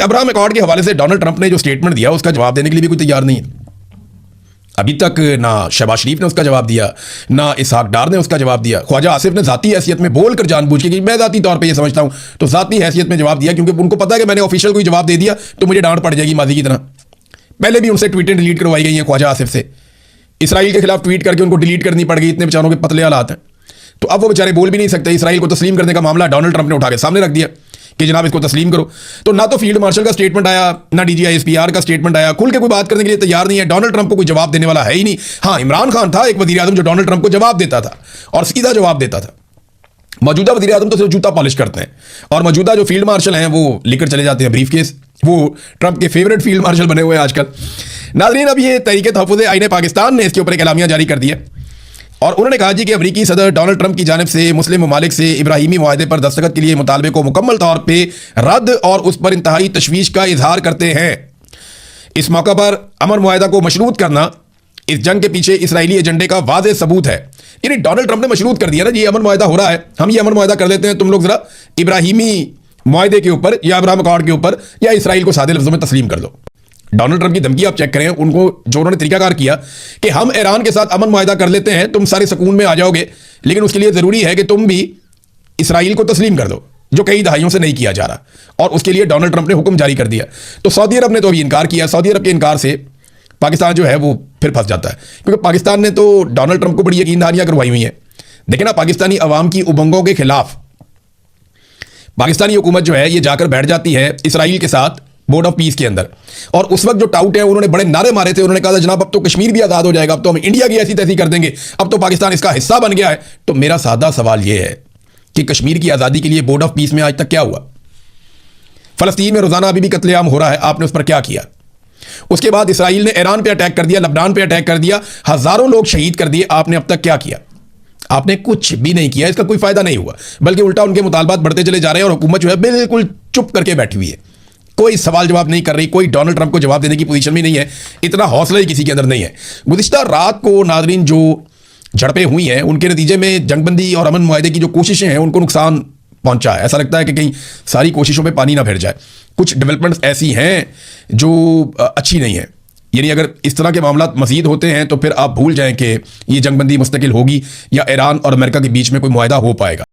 Abraham accord के हवाले से डोनाल्ड ट्रंप ने जो स्टेटमेंट दिया उसका जवाब देने के लिए भी कोई तैयार नहीं है। अभी तक ना शहबाज शरीफ ने उसका जवाब दिया, ना इसहाक डार ने उसका जवाब दिया। ख्वाजा आसिफ ने जाती हैसियत में बोलकर जानबूझ के कि मैं जाती तौर पे ये समझता हूं, तो जाती हैसियत में जवाब दिया, क्योंकि उनको पता है कि मैंने ऑफिशियल कोई जवाब दे दिया तो मुझे डांट पड़ जाएगी माजी की तरह। पहले भी उनसे ट्वीटें डिलीट करवाई गई हैं ख्वाजा आसिफ से, इसराइल के खिलाफ ट्वीट करके उनको डिलीट करनी पड़ गई, इतने बेचारों के पतले हालात हैं। तो अब वो बेचारे बोल भी नहीं सकते। इसराइल को तस्लीम करने का मामला डोनाल्ड ट्रंप ने उठा के सामने रख दिया कि जनाब इसको तस्लीम करो। तो ना तो फील्ड मार्शल का स्टेटमेंट आया, ना DGISPR का स्टेटमेंट आया, खुल के कोई बात करने के लिए तैयार नहीं है। डोनाल्ड ट्रंप को कोई जवाब देने वाला है ही नहीं। हाँ, इमरान खान था एक वजीर आजम जो डोनाल्ड ट्रंप को जवाब देता था और सीधा जवाब देता था। मौजूदा वजीर आजम तो सिर्फ जूता पॉलिश करते हैं, और मौजूदा जो फील्ड मार्शल हैं वो लेकर चले जाते हैं ब्रीफ केस। वो ट्रंप के फेवरेट फील्ड मार्शल बने हुए हैं आजकल। नाज़रीन, अब ये तहरीक तहफ़्फ़ुज़ आईन पाकिस्तान ने इसके ऊपर एक एलामिया जारी कर दिया और उन्होंने कहा जी कि अमरीकी सदर डोनाल्ड ट्रंप की जानिब से मुस्लिम ममालिक से इब्राहिमी मुआहदे पर दस्तखत के लिए मुतालबे को मुकम्मल तौर पर रद्द और उस पर इंतहाई तशवीश का इजहार करते हैं। इस मौका पर अमन मुआहदा को मशरूत करना इस जंग के पीछे इसराइली एजेंडे का वाज़ेह सबूत है। यानी डोनाल्ड ट्रंप ने मशरूत कर दिया ना जी, अमन मुआहदा हो रहा है, हम ये अमन मुआहदा कर लेते हैं, तुम लोग जरा इब्राहिमी मुआहदे के ऊपर या अब्राहम अकॉर्ड के ऊपर या इसराइल को सादे लफ्जों में तस्लीम कर दो। डोनाल्ड ट्रंप की धमकी आप चेक करें, उनको जो उन्होंने तरीकाकार किया कि हम ईरान के साथ अमन मुआहदा कर लेते हैं, तुम सारे सुकून में आ जाओगे, लेकिन उसके लिए ज़रूरी है कि तुम भी इसराइल को तस्लीम कर दो, जो कई दहाइयों से नहीं किया जा रहा। और उसके लिए डोनाल्ड ट्रंप ने हुक्म जारी कर दिया। तो सऊदी अरब ने तो अभी इनकार किया। सऊदी अरब के इनकार से पाकिस्तान जो है वो फिर फंस जाता है, क्योंकि पाकिस्तान ने तो डोनाल्ड ट्रंप को बड़ी यकीन दहानियां करवाई हुई हैं। देखिए ना, पाकिस्तानी अवाम की उमंगों के खिलाफ पाकिस्तानी हुकूमत जो है ये जाकर बैठ जाती है इसराइल के साथ बोर्ड ऑफ पीस के अंदर। और उस वक्त जो टाउट है उन्होंने बड़े नारे मारे थे, उन्होंने कहा था जनाब अब तो कश्मीर भी आज़ाद हो जाएगा, अब तो हम इंडिया की ऐसी तैसी कर देंगे, अब तो पाकिस्तान इसका हिस्सा बन गया है। तो मेरा सादा सवाल यह है कि कश्मीर की आज़ादी के लिए बोर्ड ऑफ पीस में आज तक क्या हुआ? फ़लस्तीन में रोज़ाना अभी भी कत्लेआम हो रहा है, आपने उस पर क्या किया? उसके बाद इसराइल ने ईरान पे अटैक कर दिया, लबनान पे अटैक कर दिया, हज़ारों लोग शहीद कर दिए, आपने अब तक क्या किया? आपने कुछ भी नहीं किया। इसका कोई फायदा नहीं हुआ, बल्कि उल्टा उनके मुतालबात बढ़ते चले जा रहे हैं और हुकूमत जो है बिल्कुल चुप करके बैठी हुई है, कोई सवाल जवाब नहीं कर रही, कोई डोनाल्ड ट्रंप को जवाब देने की पोजीशन में नहीं है। इतना हौसला ही किसी के अंदर नहीं है। गुज़िश्ता रात को नाज़रीन जो झड़पें हुई हैं उनके नतीजे में जंगबंदी और अमन मुआहदे की जो कोशिशें हैं उनको नुकसान पहुंचा है। ऐसा लगता है कि कहीं सारी कोशिशों पे पानी ना फिर जाए। कुछ डेवलपमेंट्स ऐसी हैं जो अच्छी नहीं है। यानी अगर इस तरह के मामला मज़ीद होते हैं तो फिर आप भूल जाएं कि ये जंगबंदी मुस्तकिल होगी या ईरान और अमेरिका के बीच में कोई मुआहदा हो पाएगा।